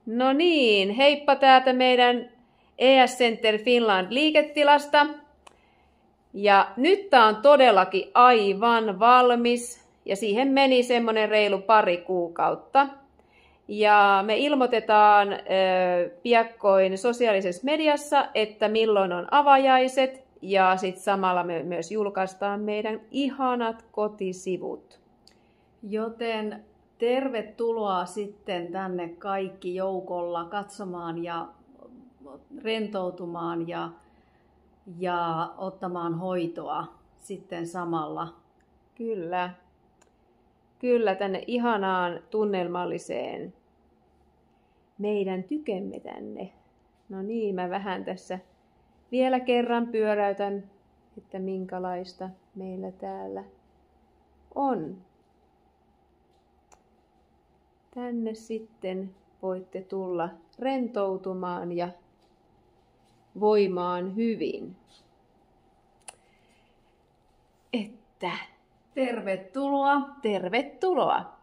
No niin, heippa täältä meidän ES Center Finland liiketilasta. Ja nyt tää on todellakin aivan valmis ja siihen meni semmonen reilu pari kuukautta. Ja me ilmoitetaan piakkoin sosiaalisessa mediassa, että milloin on avajaiset ja sitten samalla me myös julkaistaan meidän ihanat kotisivut. Joten tervetuloa sitten tänne kaikki joukolla katsomaan ja rentoutumaan ja ottamaan hoitoa sitten samalla. Kyllä, tänne ihanaan tunnelmalliseen meidän tykemme tänne. No niin, mä vähän tässä vielä kerran pyöräytän, että minkälaista meillä täällä on. Tänne sitten voitte tulla rentoutumaan ja voimaan hyvin. Tervetuloa! Tervetuloa!